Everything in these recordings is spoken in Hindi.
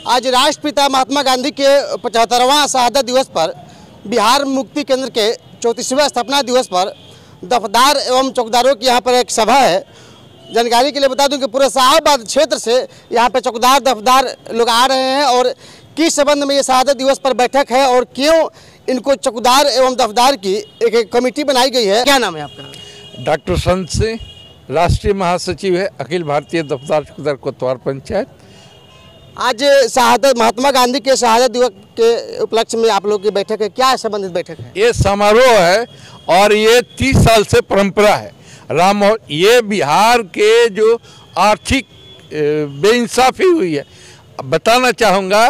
आज राष्ट्रपिता महात्मा गांधी के 75वां शहादत दिवस पर बिहार मुक्ति केंद्र के 34वें स्थापना दिवस पर दफदार एवं चौकीदारों की यहाँ पर एक सभा है। जानकारी के लिए बता दूं कि पूरे शाहबाद क्षेत्र से यहाँ पे चौकीदार दफदार लोग आ रहे हैं और किस संबंध में ये शहादत दिवस पर बैठक है और क्यों इनको चौकीदार एवं दफदार की एक कमेटी बनाई गई है। क्या नाम है आपका? डॉक्टर संत सिंह, राष्ट्रीय महासचिव है अखिल भारतीय दफदार चौकीदार कोतवाल पंचायत। आज शहादत महात्मा गांधी के शहादत दिवस के उपलक्ष्य में आप लोग की बैठक है, क्या संबंधित बैठक है? ये समारोह है और ये 30 साल से परंपरा है। ये बिहार के जो आर्थिक बेइंसाफी हुई है, बताना चाहूँगा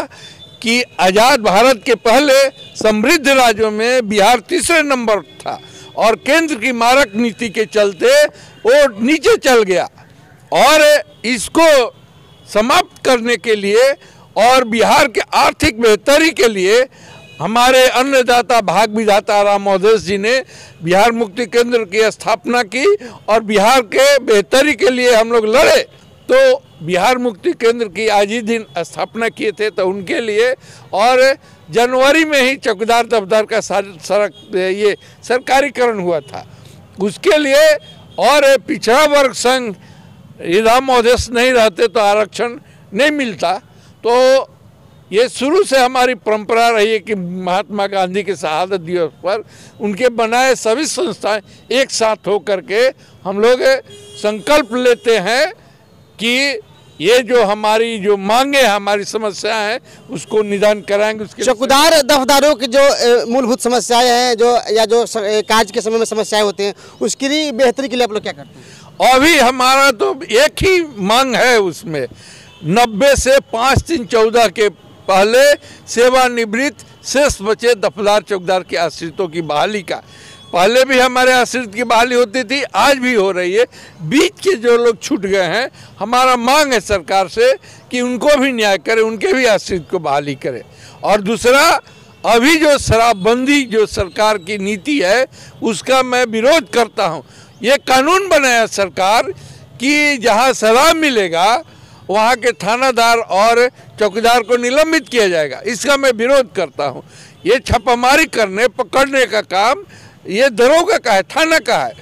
कि आज़ाद भारत के पहले समृद्ध राज्यों में बिहार तीसरे नंबर था और केंद्र की मारक नीति के चलते वो नीचे चल गया और इसको समाप्त करने के लिए और बिहार के आर्थिक बेहतरी के लिए हमारे अन्नदाता भाग विधाता राम मोहदेश जी ने बिहार मुक्ति केंद्र की स्थापना की और बिहार के बेहतरी के लिए हम लोग लड़े। तो बिहार मुक्ति केंद्र की आज ही दिन स्थापना किए थे, तो उनके लिए और जनवरी में ही चौकीदार दफदार का ये सरकारीकरण हुआ था उसके लिए। और पिछड़ा वर्ग संघ राम मोहदेश नहीं रहते तो आरक्षण नहीं मिलता। तो ये शुरू से हमारी परंपरा रही है कि महात्मा गांधी के शहादत दिवस पर उनके बनाए सभी संस्थाएं एक साथ होकर के हम लोग संकल्प लेते हैं कि ये जो हमारी जो मांगे हमारी समस्याएं हैं उसको निदान कराएंगे। उसके चौकीदार दफदारों की जो मूलभूत समस्याएं हैं जो कार्य के समय में समस्याएं होती हैं उसके लिए बेहतरी के लिए आप लोग क्या करते हैं? अभी हमारा तो एक ही मांग है, उसमें 90 से 5/3/14 के पहले सेवानिवृत्त शेष बचे दफदार चौकीदार के आश्रितों की बहाली का। पहले भी हमारे आश्रित की बहाली होती थी, आज भी हो रही है। बीच के जो लोग छूट गए हैं, हमारा मांग है सरकार से कि उनको भी न्याय करे, उनके भी आश्रित को बहाली करे। और दूसरा, अभी जो शराबबंदी जो सरकार की नीति है उसका मैं विरोध करता हूँ। ये कानून बनाया सरकार कि जहाँ शराब मिलेगा वहाँ के थानादार और चौकीदार को निलंबित किया जाएगा, इसका मैं विरोध करता हूँ। ये छापामारी करने पकड़ने का काम ये दरोगा का है, थाना का है,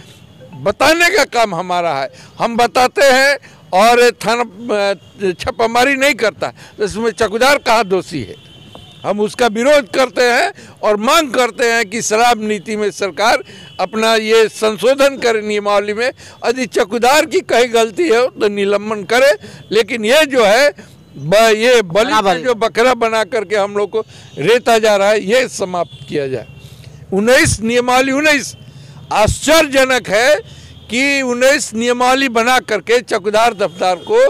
बताने का काम हमारा है। हम बताते हैं और थाना छापामारी नहीं करता, तो इसमें चौकीदार कहाँ दोषी है? हम उसका विरोध करते हैं और मांग करते हैं कि शराब नीति में सरकार अपना ये संशोधन करे नियमावली में। यदि चौकीदार की कहीं गलती है तो निलंबन करे, लेकिन ये जो है ये बलि जो बकरा बना करके हम लोग को रेता जा रहा है ये समाप्त किया जाए। 19 नियमावली 19 आश्चर्यजनक है कि 19 नियमावली बना करके चौकीदार दफदार को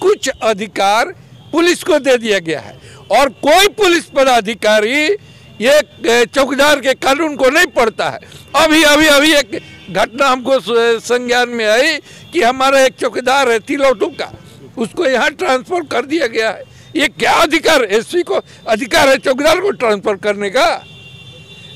कुछ अधिकार पुलिस को दे दिया गया है और कोई पुलिस पदाधिकारी ये चौकीदार के कानून को नहीं पढ़ता है। अभी एक घटना हमको संज्ञान में आई कि हमारा एक चौकीदार है तिलौटू का, उसको यहाँ ट्रांसफर कर दिया गया है। ये क्या अधिकार, एसपी को अधिकार है चौकीदार को ट्रांसफर करने का?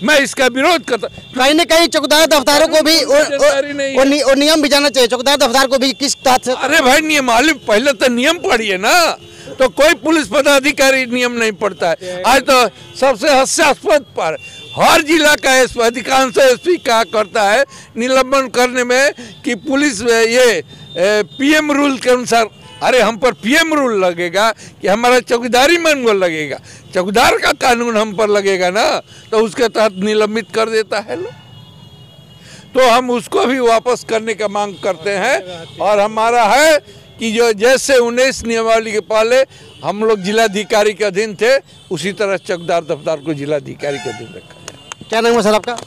मैं इसका विरोध करता। कहीं न कहीं चौकीदार दफ्तारों को भी और नियम भी जाना चाहिए। चौकीदार दफ्तार को भी किस तहत से? अरे भाई नियमावली पहले तो नियम पढ़िए ना, तो कोई पुलिस पदाधिकारी नियम नहीं पढ़ता है। आज तो सबसे हास्यास्पद पर हर जिला का अधिकांश एसपी क्या करता है निलंबन करने में कि पुलिस ये पीएम रूल के अनुसार। अरे हम पर पीएम रूल लगेगा कि हमारा चौकीदारी मैनुअल लगेगा? चौकीदार का कानून हम पर लगेगा ना, तो उसके तहत निलंबित कर देता है लोग। तो हम उसको भी वापस करने का मांग करते हैं। और हमारा है कि जो जैसे 19 नियमावली के पहले हम लोग जिलाधिकारी के अधीन थे, उसी तरह चौकीदार दफ्तार को जिलाधिकारी के अधीन रखा जाए। क्या नाम है सर आपका?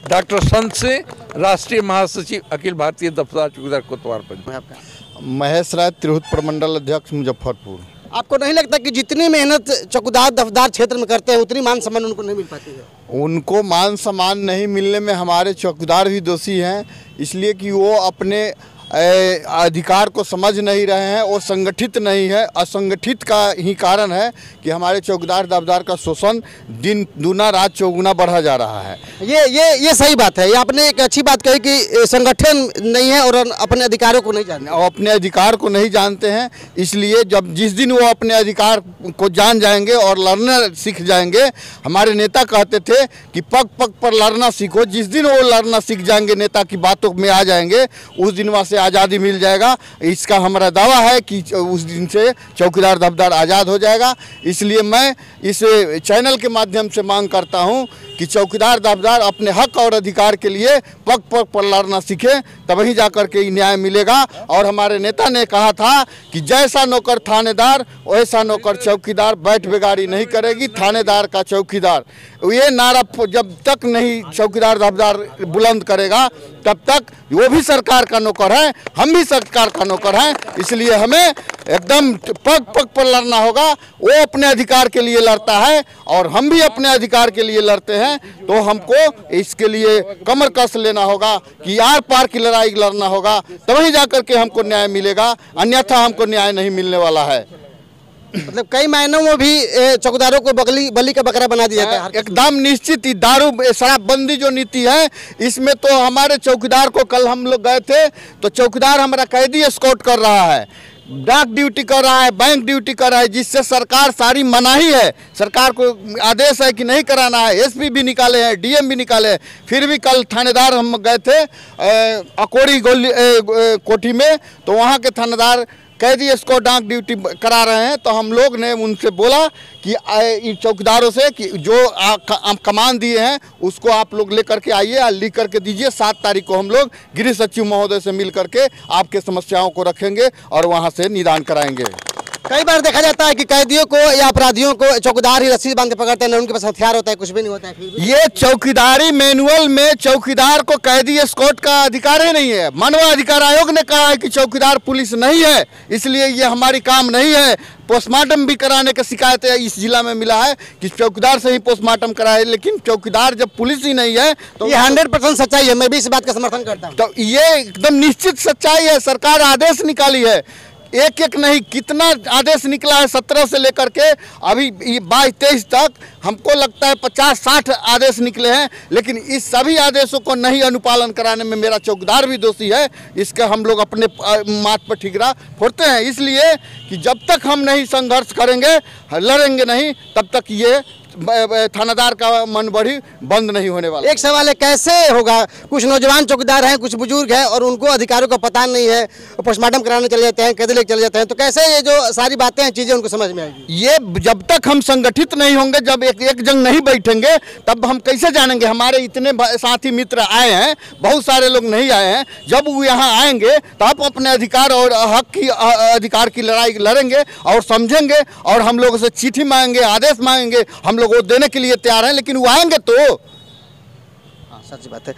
डॉक्टर संत सिंह, राष्ट्रीय महासचिव अखिल भारतीय दफ्तार चौकीदार कोतवाल पंचायत। महेश राय, तिरहुत प्रमंडल अध्यक्ष, मुजफ्फरपुर। आपको नहीं लगता कि जितनी मेहनत चौकीदार दफदार क्षेत्र में करते हैं उतनी मान सम्मान उनको नहीं मिल पाती है? उनको मान सम्मान नहीं मिलने में हमारे चौकीदार भी दोषी हैं, इसलिए कि वो अपने अधिकार को समझ नहीं रहे हैं और संगठित नहीं है। असंगठित का ही कारण है कि हमारे चौकीदार दफ्तार का शोषण दिन दूना रात चौगुना बढ़ा जा रहा है। ये सही बात है। ये आपने एक अच्छी बात कही कि संगठन नहीं है और अपने अधिकारों को नहीं जानते, और अपने अधिकार को नहीं जानते हैं। इसलिए जिस दिन वो अपने अधिकार को जान जाएंगे और लड़ना सीख जाएंगे, हमारे नेता कहते थे कि पग पग पर लड़ना सीखो। जिस दिन वो लड़ना सीख जाएंगे, नेता की बातों में आ जाएंगे, उस दिन वहाँ से आज़ादी मिल जाएगा। इसका हमारा दावा है कि उस दिन से चौकीदार दफ्तार आज़ाद हो जाएगा। इसलिए मैं इस चैनल के माध्यम से मांग करता हूं कि चौकीदार दफ्तार अपने हक और अधिकार के लिए पग पग पर लड़ना सीखे, तभी जाकर के न्याय मिलेगा। और हमारे नेता ने कहा था कि जैसा नौकर थानेदार वैसा नौकर चौकीदार, बैठ बेगारी नहीं करेगी थानेदार का चौकीदार। ये नारा जब तक नहीं चौकीदार दफ्तार बुलंद करेगा, तब तक वो भी सरकार का नौकर है, हम भी सरकार का नौकर हैं। इसलिए हमें एकदम पग पग पर लड़ना होगा। वो अपने अधिकार के लिए लड़ता है और हम भी अपने अधिकार के लिए लड़ते हैं, तो हमको इसके लिए कमर कस लेना होगा कि आर पार की लड़ाई लड़ना होगा, तभी जाकर के हमको न्याय मिलेगा, अन्यथा हमको न्याय नहीं मिलने वाला है। मतलब कई मायनों में भी चौकीदारों को बलि का बकरा बना दिया जाता है। एकदम निश्चित ही दारू शराबबंदी जो नीति है, इसमें तो हमारे चौकीदार को, कल हम लोग गए थे तो चौकीदार हमारा कैदी एस्कॉर्ट कर रहा है, डाक ड्यूटी कर रहा है, बैंक ड्यूटी कर रहा है, जिससे सरकार सारी मनाही है। सरकार को आदेश है कि नहीं कराना है। एसपी भी निकाले हैं, डीएम भी निकाले हैं, फिर भी कल थानेदार हम गए थे अकोड़ी कोठी में, तो वहाँ के थानेदार कैदी इसको डाक ड्यूटी करा रहे हैं। तो हम लोग ने उनसे बोला कि चौकीदारों से कि जो कमान दिए हैं उसको आप लोग लेकर के आइए और लिख करके दीजिए। 7 तारीख को हम लोग गृह सचिव महोदय से मिल करके आपके समस्याओं को रखेंगे और वहां से निदान कराएंगे। कई बार देखा जाता है कि कैदियों को या अपराधियों को चौकीदार ही रस्सी बांध के पकड़ते हैं, उनके पास हथियार होता है, कुछ भी नहीं होता है। ये चौकीदारी मैनुअल में चौकीदार को कैदी एस्कॉर्ट का अधिकार ही नहीं है। मानव अधिकार आयोग ने कहा है कि चौकीदार पुलिस नहीं है, इसलिए ये हमारी काम नहीं है। पोस्टमार्टम भी कराने की शिकायत है इस जिला में मिला है कि चौकीदार से ही पोस्टमार्टम कराए, लेकिन चौकीदार जब पुलिस ही नहीं है तो ये 100% सच्चाई है। मैं भी इस बात का समर्थन करता हूँ। तो ये एकदम निश्चित सच्चाई है। सरकार आदेश निकाली है, एक एक नहीं कितना आदेश निकला है, 17 से लेकर के अभी 22-23 तक हमको लगता है 50-60 आदेश निकले हैं, लेकिन इस सभी आदेशों को नहीं अनुपालन कराने में मेरा चौकीदार भी दोषी है। इसका हम लोग अपने माथ पर ठिकरा फोड़ते हैं, इसलिए कि जब तक हम नहीं संघर्ष करेंगे, लड़ेंगे नहीं, तब तक ये थानेदार का मन बढ़ी बंद नहीं होने वाला। एक सवाल है, कैसे होगा? कुछ नौजवान चौकीदार हैं, कुछ बुजुर्ग हैं और उनको अधिकारों का पता नहीं है, पोस्टमार्टम कराने चले जाते हैं, कैदी लेके चले जाते हैं, तो कैसे ये जो सारी बातें हैं, चीजें उनको समझ में आएगी? ये जब तक हम संगठित नहीं होंगे, जब एक जंग नहीं बैठेंगे, तब हम कैसे जानेंगे? हमारे इतने साथी मित्र आए हैं, बहुत सारे लोग नहीं आए हैं। जब वो यहाँ आएंगे तब अपने अधिकार और हक की अधिकार की लड़ाई लड़ेंगे और समझेंगे, और हम लोगों से चिट्ठी मांगेंगे, आदेश मांगेंगे, हम लोग वो देने के लिए तैयार हैं, लेकिन वो आएंगे तो। हाँ, सच बात है।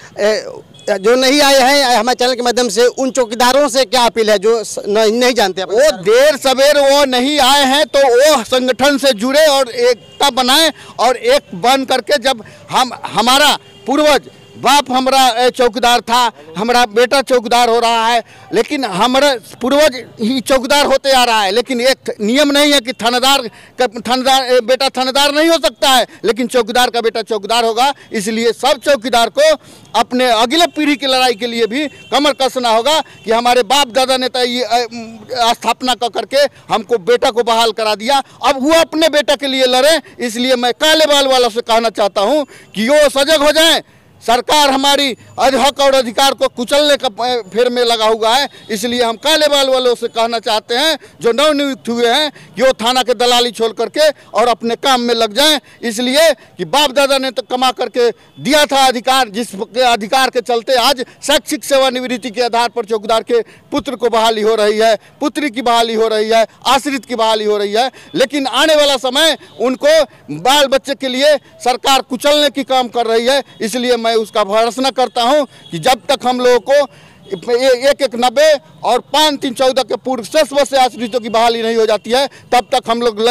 जो नहीं आए हैं, हमारे चैनल के माध्यम से उन चौकीदारों से क्या अपील है जो नहीं जानते? वो देर सवेर वो नहीं आए हैं तो वो संगठन से जुड़े और एकता बनाएं, और एक बन करके, जब हमारा पूर्वज बाप हमारा चौकीदार था, हमारा बेटा चौकीदार हो रहा है, लेकिन हमारा पूर्वज ही चौकीदार होते आ रहा है, लेकिन एक नियम नहीं है कि थानेदार बेटा थानेदार नहीं हो सकता है, लेकिन चौकीदार का बेटा चौकीदार होगा। इसलिए सब चौकीदार को अपने अगले पीढ़ी की लड़ाई के लिए भी कमर कसना होगा कि हमारे बाप दादा ने तो ये स्थापना कर करके हमको बेटा को बहाल करा दिया, अब वो अपने बेटा के लिए लड़े। इसलिए मैं काले बाल वालों से कहना चाहता हूँ कि वो सजग हो जाएं। सरकार हमारी हक और अधिकार को कुचलने का फेर में लगा हुआ है, इसलिए हम काले बाल वालों से कहना चाहते हैं जो नवनियुक्त हुए हैं कि वो थाना के दलाली छोड़ करके और अपने काम में लग जाएं। इसलिए कि बाप दादा ने तो कमा करके दिया था अधिकार, जिस अधिकार के चलते आज शैक्षिक सेवानिवृत्ति के आधार पर चौकीदार के पुत्र को बहाली हो रही है, पुत्री की बहाली हो रही है, आश्रित की बहाली हो रही है, लेकिन आने वाला समय उनको बाल बच्चे के लिए सरकार कुचलने की काम कर रही है। इसलिए मैं उसका भरोसा करता हूं कि जब तक हम लोगों को 1190 और 5314 के पूर्व से आश्रितों की बहाली नहीं हो जाती है, तब तक हम लोग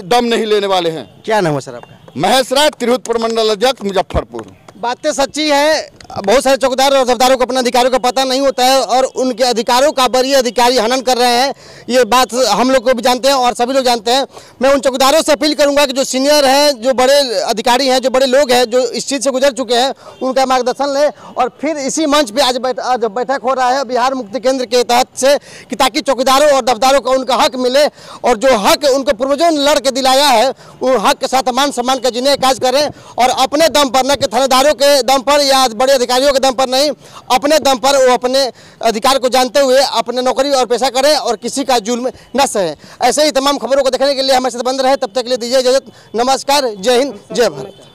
दम नहीं लेने वाले हैं। क्या नाम है सर आपका? महेश राय, तिरहुत प्रमंडल अध्यक्ष, मुजफ्फरपुर। बातें सच्ची है। बहुत सारे चौकीदार और दफ्तारों को अपने अधिकारियों का पता नहीं होता है और उनके अधिकारों का वरीय अधिकारी हनन कर रहे हैं। ये बात हम लोग को भी जानते हैं और सभी लोग जानते हैं। मैं उन चौकीदारों से अपील करूंगा कि जो सीनियर हैं, जो बड़े अधिकारी हैं, जो बड़े लोग हैं, जो इस चीज़ से गुजर चुके हैं, उनका मार्गदर्शन लें। और फिर इसी मंच पर आज बैठक हो रहा है बिहार मुक्ति केंद्र के तहत से, कि ताकि चौकीदारों और दफ्तारों को उनका हक मिले और जो हक उनको पूर्वजों ने लड़ के दिलाया है, वो हक के साथ मान सम्मान के जीने का काज करें और अपने दम पर, न कि थानेदारों के दम पर या बड़े अधिकारियों के दम पर नहीं, अपने दम पर वो अपने अधिकार को जानते हुए अपने नौकरी और पेशा करें और किसी का जुल्म न सहे। ऐसे ही तमाम खबरों को देखने के लिए हमारे साथ बंद रहे। तब तक के लिए दीजिए इजाजत। नमस्कार, जय हिंद, जय भारत।